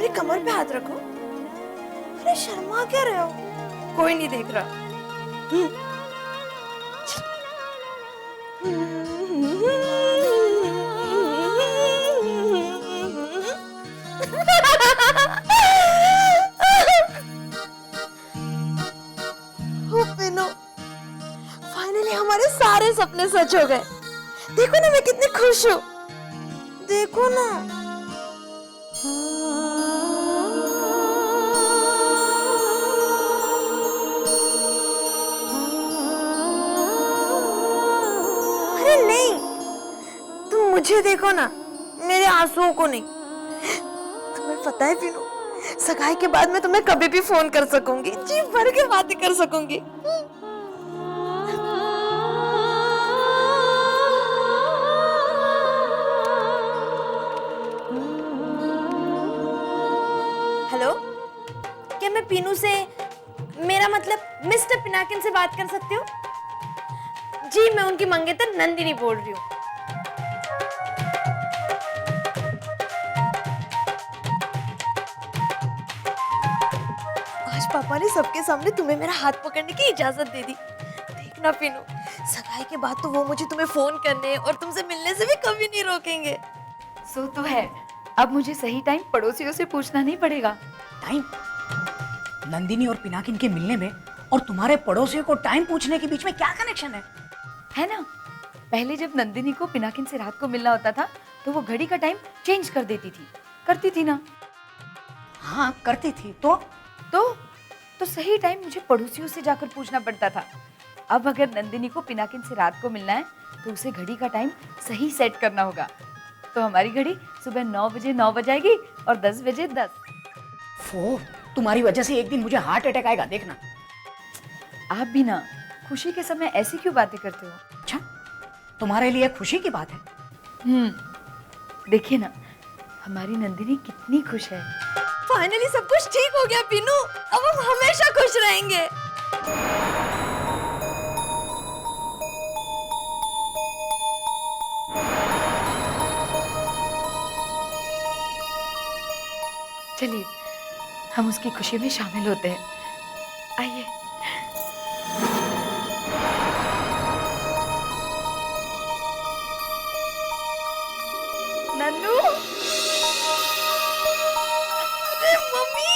मेरी कमर पे हाथ रखो। अरे शर्मा क्या रहे हो? कोई नहीं देख रहा। फाइनली हमारे सारे सपने सच हो गए। देखो ना मैं कितनी खुश हूँ। देखो ना। अरे नहीं, तुम मुझे देखो ना, मेरे आंसुओं को नहीं। तुम्हें पता है पीनू, सगाई के बाद मैं तुम्हें कभी भी फोन कर सकूंगी, जी भर के बातें कर सकूंगी। हेलो, क्या मैं पीनू से, मेरा मतलब मिस्टर पिनाकिन से बात कर सकती हूँ? जी मैं उनकी मंगेतर नंदिनी बोल रही हूँ। आज पापा ने सबके सामने तुम्हें मेरा हाथ पकड़ने की इजाजत दे दी। देखना पीनू, सगाई के बाद तो वो मुझे तुम्हें फोन करने और तुमसे मिलने से भी कभी नहीं रोकेंगे। सो तो है, अब मुझे सही टाइम पड़ोसियों से पूछना नहीं पड़ेगा। टाइम? नंदिनी और पिनाकिन के मिलने में और तुम्हारे पड़ोसियों को टाइम पूछने के बीच में क्या कनेक्शन है ना? पहले जब नंदिनी को पिनाकिन से रात को मिलना होता था तो वो घड़ी का टाइम चेंज कर देती थी, करती थी ना? हाँ करती थी। तो सही टाइम मुझे पड़ोसियों से जाकर पूछना पड़ता था। अब अगर नंदिनी को पिनाकिन से रात को मिलना है तो उसे घड़ी का टाइम सही सेट करना होगा। तो हमारी घड़ी सुबह 9 बजे 9 बजाएगी और 10 बजे 10। फो, तुम्हारी वजह से एक दिन मुझे हार्ट अटैक आएगा, देखना। आप भी ना खुशी के समय ऐसी क्यों बातें करते हो? अच्छा, तुम्हारे लिए खुशी की बात है? देखिए ना, हमारी नंदिनी कितनी खुश है। फाइनली सब कुछ ठीक हो गया पीनू, अब हम हमेशा खुश रहेंगे। चलिए हम उसकी खुशी में शामिल होते हैं, आइए। नन्नू, अरे मम्मी,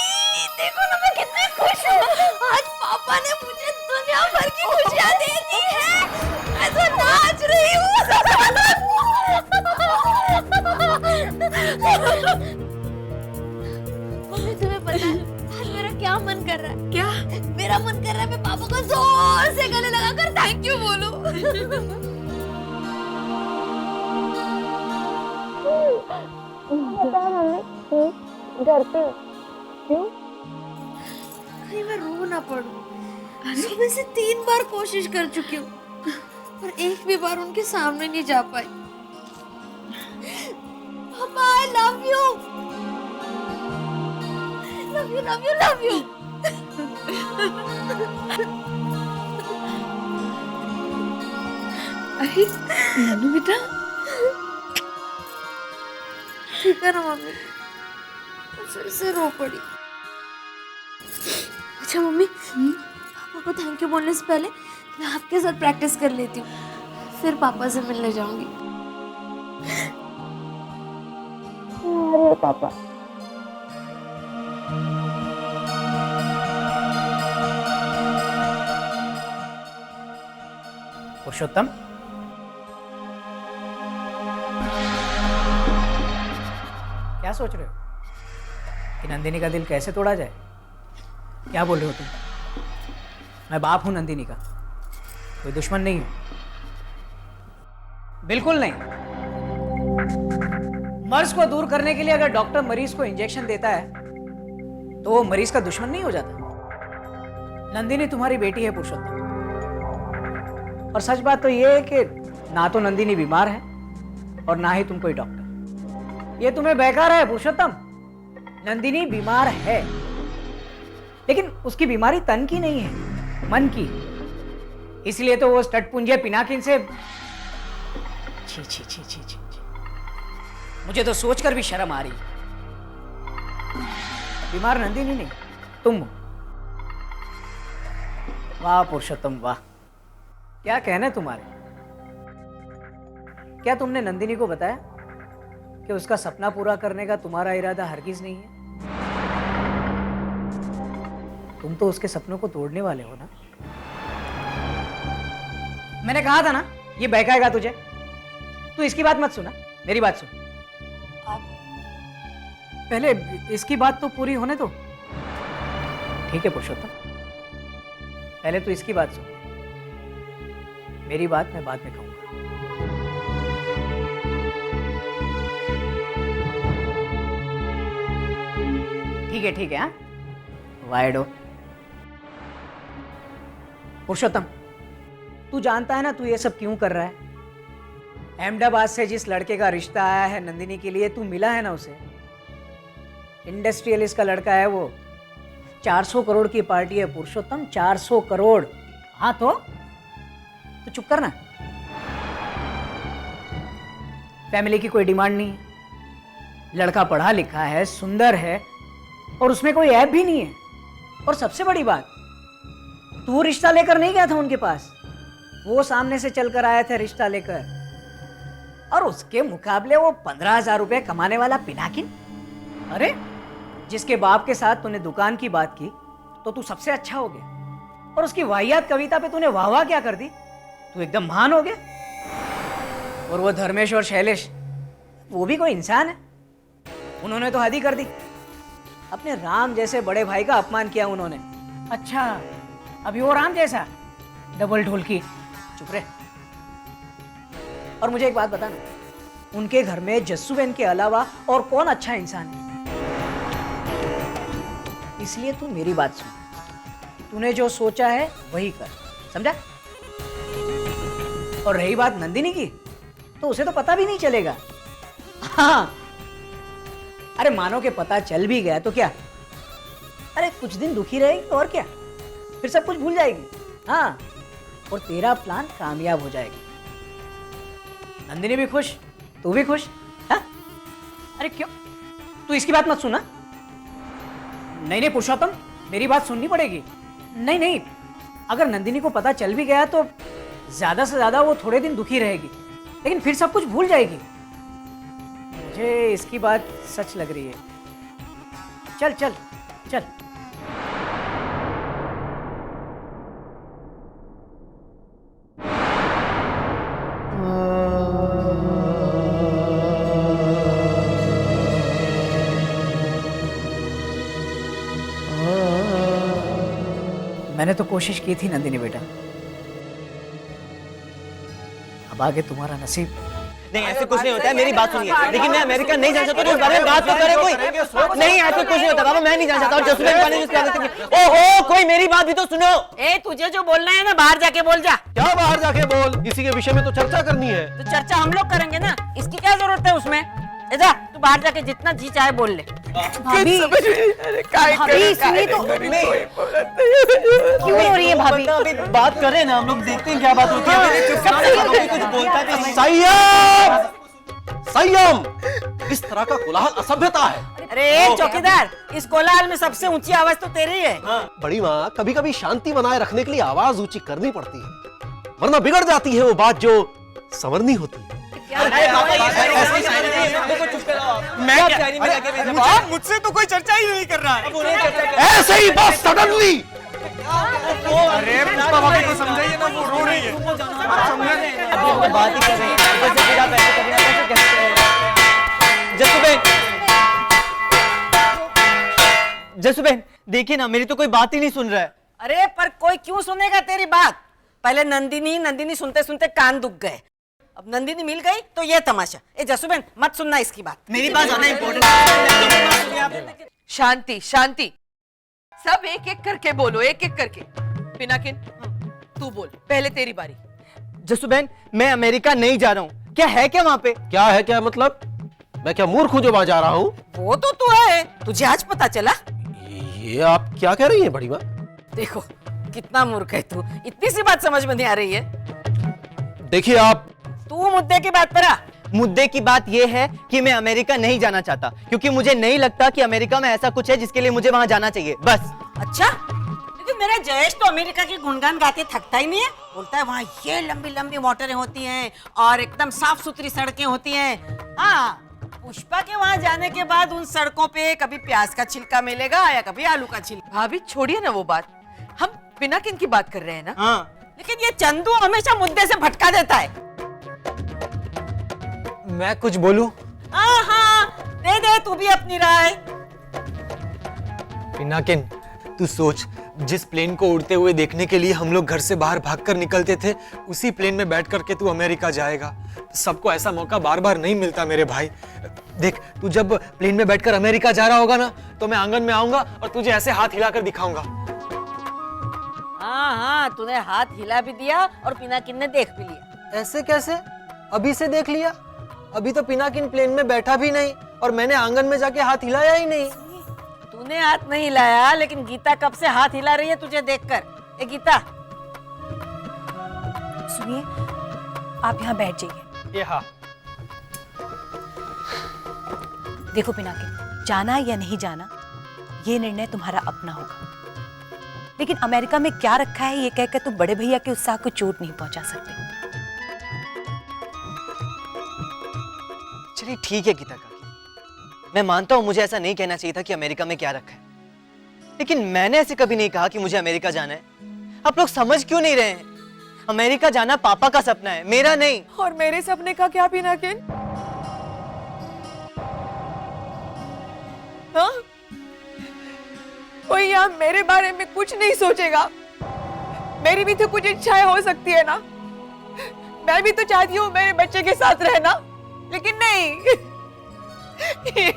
देखो ना मैं कितनी खुश हूँ। आज पापा ने मुझे दुनिया भर की खुशियाँ दे दी है। मैं तो नाच रही हूँ। मम्मी तुम्हें पता है आज मेरा क्या मन कर रहा है? क्या? मेरा मन कर रहा है मैं पापा को जोर से गले लगाकर थैंक यू बोलूं। डरते हो क्यों? कहीं मैं रो ना पड़ूं। सुबह से 3 बार कोशिश कर चुकी हूँ पर एक भी बार उनके सामने नहीं जा पाई। पापा I love you, love you love you love you. अरे नन्नू बेटा, ठीक है ना मम्मी? फिर से रो पड़ी। अच्छा मम्मी, पापा को थैंक यू बोलने से पहले मैं आपके साथ प्रैक्टिस कर लेती हूँ, फिर पापा से मिलने जाऊंगी। अरे पापा, पुरुषोत्तम, क्या सोच रहे हो कि नंदिनी का दिल कैसे तोड़ा जाए? क्या बोल रहे हो तुम? मैं बाप हूं नंदिनी का, कोई दुश्मन नहीं हूं। बिल्कुल नहीं। मर्ज को दूर करने के लिए अगर डॉक्टर मरीज को इंजेक्शन देता है तो वो मरीज का दुश्मन नहीं हो जाता। नंदिनी तुम्हारी बेटी है पुरुषोत्तम, और सच बात तो ये है कि ना तो नंदिनी बीमार है और ना ही तुम कोई डॉक्टर। ये तुम्हें बेकार है पुरुषोत्तम। नंदिनी बीमार है, लेकिन उसकी बीमारी तन की नहीं है, मन की। इसलिए तो वो स्टटपुंजे पिनाकिन से छी छी छी छी छी, मुझे तो सोचकर भी शर्म आ रही है। बीमार नंदिनी नहीं, तुम हो। वाह पुरुषोत्तम वाह, क्या कहना है तुम्हारे। क्या तुमने नंदिनी को बताया कि उसका सपना पूरा करने का तुम्हारा इरादा हरगिज नहीं है? तुम तो उसके सपनों को तोड़ने वाले हो ना। मैंने कहा था ना ये बहकाएगा तुझे। तू इसकी बात मत सुना, मेरी बात सुन। पहले इसकी बात तो पूरी होने दो। ठीक है पुरुषोत्तम, पहले तू इसकी बात सुन, मेरी बात मैं बाद में कहूंगा। ठीक है हाँ, वाइडो। पुरुषोत्तम, तू जानता है ना तू ये सब क्यों कर रहा है? अहमदाबाद से जिस लड़के का रिश्ता आया है नंदिनी के लिए, तू मिला है ना उसे। इंडस्ट्रियलिस्ट का लड़का है वो। 400 करोड़ की पार्टी है पुरुषोत्तम, 400 करोड़। हाँ तो चुप करना। फैमिली की कोई डिमांड नहीं है, लड़का पढ़ा लिखा है, सुंदर है और उसमें कोई ऐप भी नहीं है। और सबसे बड़ी बात, तू रिश्ता लेकर नहीं गया था उनके पास, वो सामने से चलकर आए थे रिश्ता लेकर। और उसके मुकाबले वो 15,000 रुपए कमाने वाला पिनाकिन। अरे जिसके बाप के साथ तूने दुकान की बात की तो तू सबसे अच्छा हो गया, और उसकी वाहियात कविता पे तूने वाह वाह क्या कर दी, तू एकदम महान हो गया। और वो धर्मेश और शैलेश, वो भी कोई इंसान है, उन्होंने तो हद ही कर दी। अपने राम जैसे बड़े भाई का अपमान किया उन्होंने। अच्छा अभी वो राम जैसा डबल ढोलकी, चुप रहे। और मुझे एक बात बताना, उनके घर में जस्सूबेन के अलावा और कौन अच्छा इंसान है? इसलिए तू मेरी बात सुन, तूने जो सोचा है वही कर, समझा? और रही बात नंदिनी की, तो उसे तो पता भी नहीं चलेगा। हाँ, अरे मानो के पता चल भी गया तो क्या, अरे कुछ दिन दुखी रहेगी और क्या, फिर सब कुछ भूल जाएगी। हाँ, और तेरा प्लान कामयाब हो जाएगा। नंदिनी भी खुश, तू भी खुश। हाँ? अरे क्यों, तू इसकी बात मत सुना। नहीं पुरुषोत्तम, मेरी बात सुननी पड़ेगी। नहीं, अगर नंदिनी को पता चल भी गया तो ज्यादा से ज्यादा वो थोड़े दिन दुखी रहेगी, लेकिन फिर सब कुछ भूल जाएगी। मुझे इसकी बात सच लग रही है। चल चल चल। मैंने तो कोशिश की थी नंदिनी बेटा, अब आगे तुम्हारा नसीब। नहीं ऐसे कुछ नहीं होता है, मेरी बात सुनिए। लेकिन मैं अमेरिका नहीं जाना चाहता, तो इस बारे में बात तो करे कोई। नहीं ऐसे कुछ नहीं होता बाबा, मैं नहीं जाना चाहता। ओहो, कोई मेरी बात भी तो सुनो। ए तुझे जो बोलना है ना बाहर जाके बोल जा। क्या बाहर जाके बोल, इसी के विषय में तो चर्चा करनी है। तो चर्चा हम लोग करेंगे ना, इसकी क्या जरूरत है उसमें। जा तू बाहर जाके जितना जी चाहे बोल ले। भाभी सुनिए तो, क्यों हो रही है भाभी? अभी बात करें ना, हम लोग देखते हैं क्या बात होती है। कुछ बोलता है। संयम, इस तरह का कोलाहल असभ्यता है। अरे चौकीदार, इस कोलाहल में सबसे ऊंची आवाज तो तेरी है। बड़ी माँ, कभी कभी शांति बनाए रखने के लिए आवाज ऊंची करनी पड़ती है, वरना बिगड़ जाती है वो बात जो संवरनी होती है। मुझसे तो कोई चर्चा ही नहीं कर रहा है। ऐसे ही बस सडनली। अरे पुष्पा भाभी को समझाइए ना, वो रो रही है। अभी हम बात ही कर रहे हैं। जसुबेन देखिए ना, मेरी तो कोई बात ही नहीं सुन रहा है। अरे पर कोई क्यों सुनेगा तेरी बात। पहले नंदिनी सुनते सुनते कान दुख गए, अब नंदिनी मिल गई तो ये तमाशा। ए जसुबेन मत सुनना इसकी बात, मेरी बात ज्यादा इम्पोर्टेंट। शांति शांति, सब एक एक करके बोलो, एक एक करके। पिनाकिन तू बोल, पहले तेरी बारी। जसुबेन मैं अमेरिका नहीं जा रहा हूँ। क्या है क्या वहाँ पे? क्या है क्या मतलब? मैं क्या मूर्ख हूँ जो वहां जा रहा हूँ? वो तो तू है, तुझे आज पता चला। ये आप क्या कह रही हैं बड़ी माँ? देखो कितना मूर्ख है तू, इतनी सी बात समझ में नहीं आ रही है। देखिए आप, तू मुद्दे की बात पर आ। मुद्दे की बात यह है कि मैं अमेरिका नहीं जाना चाहता, क्योंकि मुझे नहीं लगता कि अमेरिका में ऐसा कुछ है जिसके लिए मुझे वहां जाना चाहिए, बस। अच्छा, लेकिन मेरा जयेश तो अमेरिका के गुणगान गाते थकता ही नहीं है। बोलता है वहाँ ये लंबी लंबी मोटरें होती हैं और एकदम साफ सुथरी सड़कें होती हैं। हाँ, पुष्पा के वहाँ जाने के बाद उन सड़कों पे कभी प्याज का छिलका मिलेगा या कभी आलू का छिलका। भाभी छोड़िए ना वो बात, हम पिनाकिन की बात कर रहे हैं ना। हाँ, लेकिन ये चंदू हमेशा मुद्दे से भटका देता है। मैं कुछ बोलूं? हाँ हाँ, दे तू भी अपनी राय। पिनाकिन, तू सोच, जिस प्लेन को उड़ते हुए देखने के लिए हम लोग घर से बाहर भागकर निकलते थे, उसी प्लेन में बैठ करके तू अमेरिका जाएगा। सबको ऐसा मौका बार बार नहीं मिलता मेरे भाई। देख, तू जब प्लेन में बैठकर अमेरिका जा रहा होगा ना, तो मैं आंगन में आऊंगा और तुझे ऐसे हाथ हिलाकर दिखाऊंगा। हाँ हाँ, तूने हाथ हिला भी दिया और पिनाकिन ने देख भी लिया। ऐसे कैसे? अभी से देख लिया? अभी तो पिनाकिन प्लेन में बैठा भी नहीं और मैंने आंगन में जाके हाथ हिलाया ही नहीं। तूने हाथ नहीं हिलाया, लेकिन गीता कब से हाथ हिला रही है तुझे देखकर। ए गीता, सुनिए, आप यहाँ बैठ जाइए। ये हाँ। देखो पिनाकिन, जाना या नहीं जाना ये निर्णय तुम्हारा अपना होगा, लेकिन अमेरिका में क्या रखा है ये कहकर तुम बड़े भैया के उत्साह को चोट नहीं पहुंचा सकते। चलिए ठीक है गीता काकी, मैं मानता हूं मुझे ऐसा नहीं कहना चाहिए था कि अमेरिका में क्या रखा है, लेकिन मैंने ऐसे कभी नहीं कहा कि मुझे अमेरिका जाना है। आप लोग समझ क्यों नहीं रहे हैं? अमेरिका जाना पापा का सपना है, मेरा नहीं। और मेरे सपने का क्या पिनाकिन? हाँ? कोई यहाँ मेरे बारे में कुछ नहीं सोचेगा। मेरी भी तो कुछ इच्छाएं हो सकती है ना। मैं भी तो चाहती हूँ मेरे बच्चे के साथ रहना, लेकिन नहीं,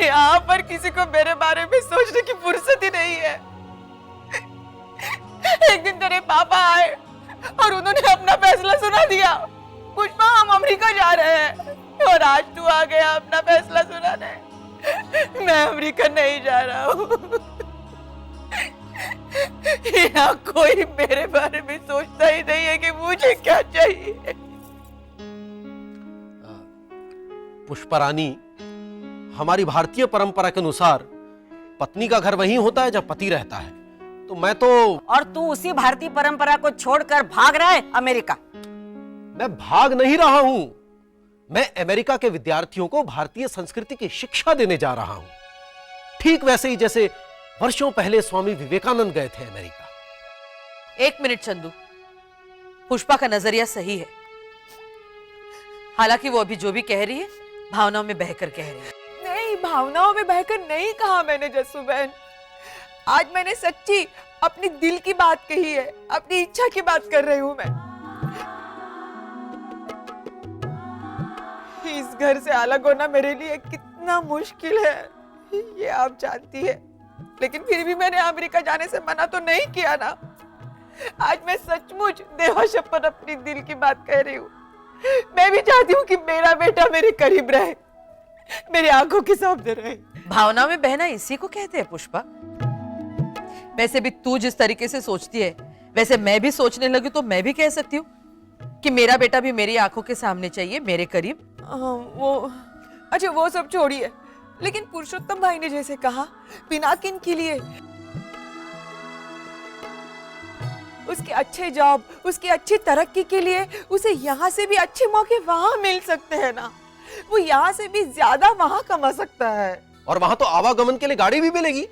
यहाँ पर किसी को मेरे बारे में सोचने की फुर्सत ही नहीं है। एक दिन तेरे पापा आए और उन्होंने अपना फैसला सुना दिया, पुष्पा हम अमेरिका जा रहे हैं, और आज तू आ गया अपना फैसला सुनाने। मैं अमेरिका नहीं जा रहा हूँ। यहाँ कोई मेरे बारे में सोचता ही नहीं है कि मुझे क्या चाहिए। पुष्पा रानी, हमारी भारतीय परंपरा के अनुसार पत्नी का घर वहीं होता है जब पति रहता है, तो मैं तो। और तू उसी भारतीय परंपरा को छोड़कर भाग रहा है अमेरिका। मैं भाग नहीं रहा हूं, मैं अमेरिका के विद्यार्थियों को भारतीय संस्कृति की शिक्षा देने जा रहा हूं, ठीक वैसे ही जैसे वर्षों पहले स्वामी विवेकानंद गए थे अमेरिका। एक मिनट चंदू, पुष्पा का नजरिया सही है, हालांकि वो अभी जो भी कह रही है भावनाओं में बहकर कह रही है। नहीं, भावनाओं में बहकर नहीं कहा मैंने जस्सू बहन। आज मैंने सच्ची अपनी दिल की बात कही है, अपनी इच्छा की बात कर रही हूं मैं। इस घर से अलग होना मेरे लिए कितना मुश्किल है ये आप जानती है, लेकिन फिर भी मैंने अमेरिका जाने से मना तो नहीं किया ना। आज मैं सचमुच देवाशपथ अपनी दिल की बात कह रही हूँ। मैं भी चाहती हूँ कि मेरा बेटा मेरे करीब रहे, मेरी आंखों के सामने रहे। भावना में बहना इसी को कहते हैं पुष्पा। वैसे भी तू जिस तरीके से सोचती है, वैसे मैं भी सोचने लगी तो मैं भी कह सकती हूँ कि मेरा बेटा भी मेरी आंखों के सामने चाहिए, मेरे करीब। अच्छा वो सब छोड़िए, लेकिन पुरुषोत्तम भाई ने जैसे कहा पिनाकिन के लिए उसके अच्छे जॉब, उसकी अच्छी तरक्की के लिए उसे यहाँ से भी अच्छे मौके वहां मिल सकते हैं ना। वो यहाँ से भी ज्यादा वहां कमा सकता है, और वहां तो आवागमन के लिए गाड़ी भी मिलेगी,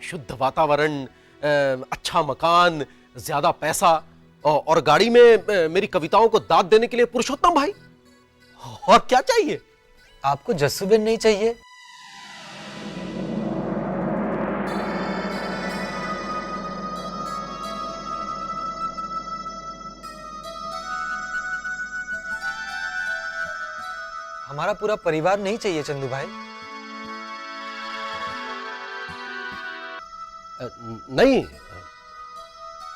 शुद्ध वातावरण, अच्छा मकान, ज्यादा पैसा, और गाड़ी में मेरी कविताओं को दाद देने के लिए पुरुषोत्तम भाई। और क्या चाहिए? आपको जस्सूबेन नहीं चाहिए? हमारा पूरा परिवार नहीं चाहिए चंदू भाई? नहीं,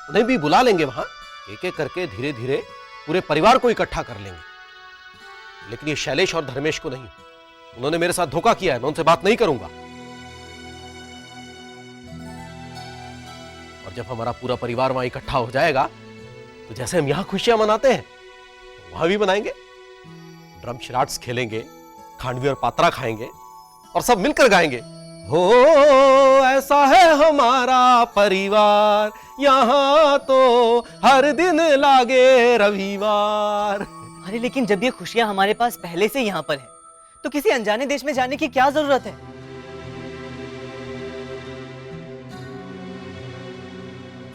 उन्हें भी बुला लेंगे वहां, एक एक करके धीरे धीरे पूरे परिवार को इकट्ठा कर लेंगे, लेकिन ये शैलेश और धर्मेश को नहीं। उन्होंने मेरे साथ धोखा किया है, मैं उनसे बात नहीं करूंगा। और जब हमारा पूरा परिवार वहां इकट्ठा हो जाएगा, तो जैसे हम यहां खुशियां मनाते हैं वहां भी मनाएंगे। ड्रम शराट्स खेलेंगे, खांडवी और पात्रा खाएंगे और सब मिलकर गाएंगे, हो ऐसा है हमारा परिवार, यहाँ तो हर दिन लागे रविवार। अरे लेकिन जब ये खुशियां हमारे पास पहले से यहाँ पर है, तो किसी अनजाने देश में जाने की क्या जरूरत है?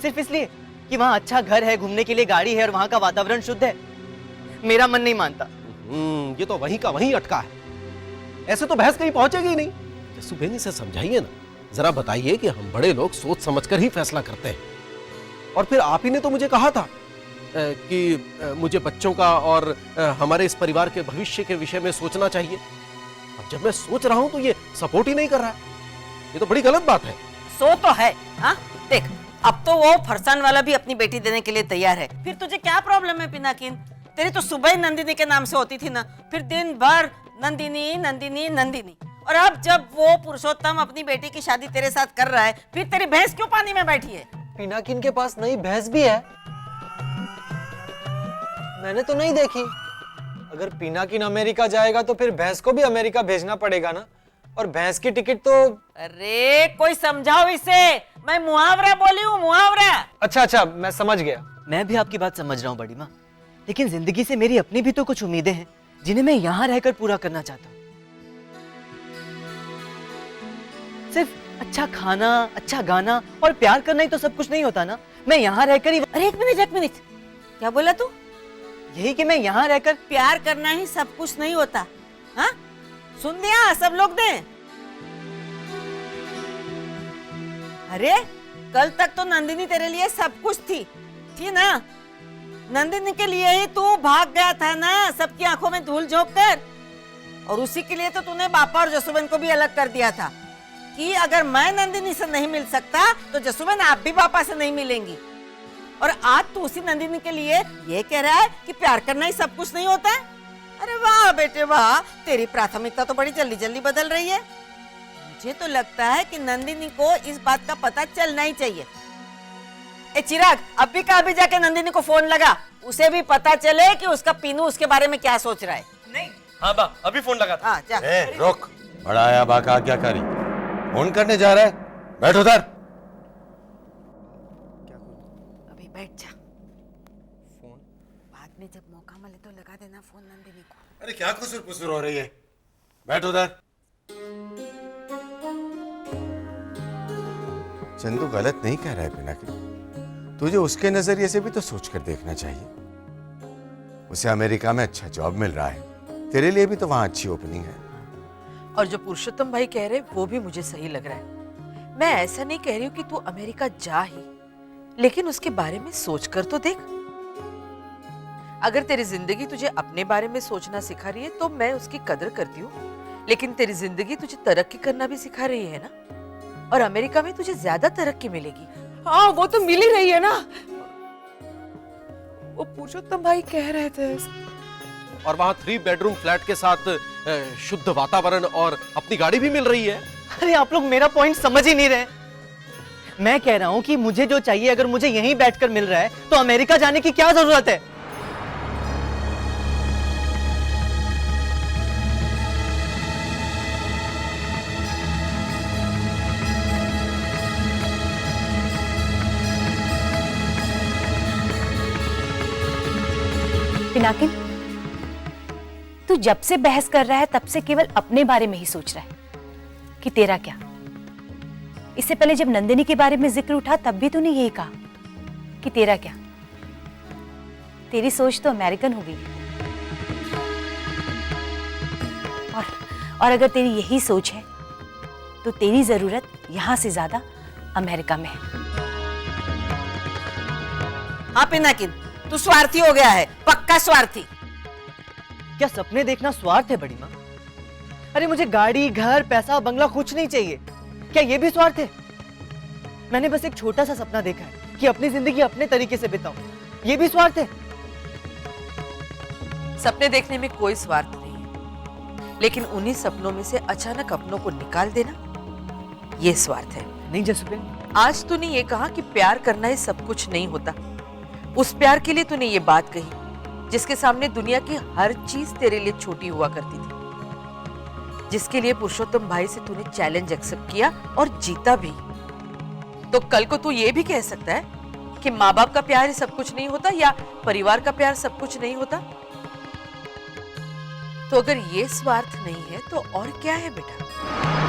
सिर्फ इसलिए कि वहां अच्छा घर है, घूमने के लिए गाड़ी है और वहां का वातावरण शुद्ध है? मेरा मन नहीं मानता। ये तो वहीं का वहीं अटका है। ऐसे तो बहस कहीं पहुंचेगी ही नहीं। जसुबेनी से समझाइए ना, जरा बताइए कि हम बड़े लोग सोच समझकर ही फैसला करते हैं। और फिर आप ही ने तो मुझे कहा था कि मुझे बच्चों का और हमारे इस परिवार के भविष्य के विषय में सोचना चाहिए। अब जब मैं सोच रहा हूं तो ये सपोर्ट ही नहीं कर रहा है। ये तो बड़ी गलत बात है। सो तो है। हाँ देख, अब तो वो फरसान वाला भी अपनी बेटी देने के लिए तैयार है। फिर तुझे क्या प्रॉब्लम है पिनाकिन? तेरी तो सुबह ही नंदिनी के नाम से होती थी ना, फिर दिन भर नंदिनी नंदिनी नंदिनी। और अब जब वो पुरुषोत्तम अपनी बेटी की शादी तेरे साथ कर रहा है, फिर तेरी भैंस क्यों पानी में बैठी है? पिनाकिन के पास नई भैंस भी है, मैंने तो नहीं देखी। अगर पिनाकिन अमेरिका जाएगा तो फिर भैंस को भी अमेरिका भेजना पड़ेगा ना, और भैंस की टिकट तो। अरे कोई समझाओ इसे, मैं मुहावरा बोली हूँ, मुहावरा। अच्छा, मैं समझ गया। मैं भी आपकी बात समझ रहा हूँ बड़ी माँ, लेकिन जिंदगी से मेरी अपनी भी तो कुछ उम्मीदें हैं जिन्हें मैं यहाँ रहकर पूरा करना चाहता हूँ। सिर्फ अच्छा खाना, अच्छा गाना और प्यार करना ही तो सब कुछ नहीं होता ना। मैं यहाँ रहकर ही। अरे एक मिनट, क्या बोला तू? यही कि मैं यहाँ रहकर प्यार करना ही सब कुछ नहीं होता। हाँ सुन लिया सब लोग ने? अरे कल तक तो नंदिनी तेरे लिए सब कुछ थी ना? नंदिनी के लिए ही तू भाग गया था ना, सबकी आंखों में धूल झोंक कर। और उसी के लिए तो तूने बापा और जसुबेन को भी अलग कर दिया था कि अगर मैं नंदिनी से नहीं मिल सकता तो जसुबेन आप भी पापा से नहीं मिलेंगी। और आज तू उसी नंदिनी के लिए ये कह रहा है कि प्यार करना ही सब कुछ नहीं होता है। अरे वाह बेटे वाह, तेरी प्राथमिकता तो बड़ी जल्दी जल्दी बदल रही है। मुझे तो लगता है कि नंदिनी को इस बात का पता चलना ही चाहिए। ए चिराग, अब भी कभी जाके नंदिनी को फोन लगा, उसे भी पता चले कि उसका पीनू उसके बारे में क्या सोच रहा है। नहीं, हाँ बा, अभी फोन लगा था। हाँ जा। रुक, बड़ा आया बाका क्या करी? फोन करने जा रहा है? बैठ उधर। अभी बैठ जा। फोन बाद में जब मौका मिले तो लगा देना फोन नंदिनी को। अरे क्या कुसुर पुसुर हो रही है? बैठ उधर। चंदू गलत नहीं कह रहा है पिनाकिन, तुझे उसके नजरिए से भी तो सोच कर देखना चाहिए। उसे अमेरिका में अच्छा जॉब मिल रहा है, तेरे लिए भी तो वहां अच्छी ओपनिंग है। और जो पुरुषोत्तम भाई कह रहे वो भी मुझे सही लग रहा है। मैं ऐसा नहीं कह रही हूँ कि तू अमेरिका जा ही, लेकिन उसके बारे में सोच कर तो देख। अगर तेरी जिंदगी तुझे अपने बारे में सोचना सिखा रही है तो मैं उसकी कदर करती हूँ, लेकिन तेरी जिंदगी तुझे तरक्की करना भी सिखा रही है ना, और अमेरिका में तुझे ज्यादा तरक्की मिलेगी। हाँ वो तो मिल ही रही है ना, वो पुरुषोत्तम भाई कह रहे थे। और वहां 3 बेडरूम फ्लैट के साथ शुद्ध वातावरण और अपनी गाड़ी भी मिल रही है। अरे आप लोग मेरा पॉइंट समझ ही नहीं रहे। मैं कह रहा हूं कि मुझे जो चाहिए अगर मुझे यहीं बैठकर मिल रहा है तो अमेरिका जाने की क्या जरूरत है? पिनाकिन, तू जब से बहस कर रहा है तब से केवल अपने बारे में ही सोच रहा है कि तेरा क्या। इससे पहले जब नंदिनी के बारे में जिक्र उठा तब भी तूने यही कहा कि तेरा क्या। तेरी सोच तो अमेरिकन हो गई। और अगर तेरी यही सोच है तो तेरी जरूरत यहां से ज्यादा अमेरिका में है। हाँ पिनाकिन, तू स्वार्थी हो गया है, पक्का स्वार्थी। क्या सपने देखना स्वार्थ है बड़ी माँ? अरे मुझे गाड़ी, घर, पैसा, बंगला कुछ नहीं चाहिए। क्या ये भी स्वार्थ है? मैंने बस एक छोटा सा सपना देखा है कि अपनी जिंदगी अपने तरीके से बिताऊं। ये भी स्वार्थ है? सपने देखने में कोई स्वार्थ नहीं है, लेकिन उन्हीं सपनों में से अचानक अपनों को निकाल देना ये स्वार्थ है। नहीं जसुबेन, आज तूने ये कहा कि प्यार करना ही सब कुछ नहीं होता। उस प्यार के लिए तूने ये बात कही जिसके सामने दुनिया की हर चीज तेरे लिए छोटी हुआ करती थी। जिसके लिए पुरुषोत्तम भाई से तूने चैलेंज एक्सेप्ट किया और जीता भी। तो कल को तू ये भी कह सकता है कि माँ बाप का प्यार ही सब कुछ नहीं होता या परिवार का प्यार सब कुछ नहीं होता। तो अगर ये स्वार्थ नहीं है तो और क्या है बेटा?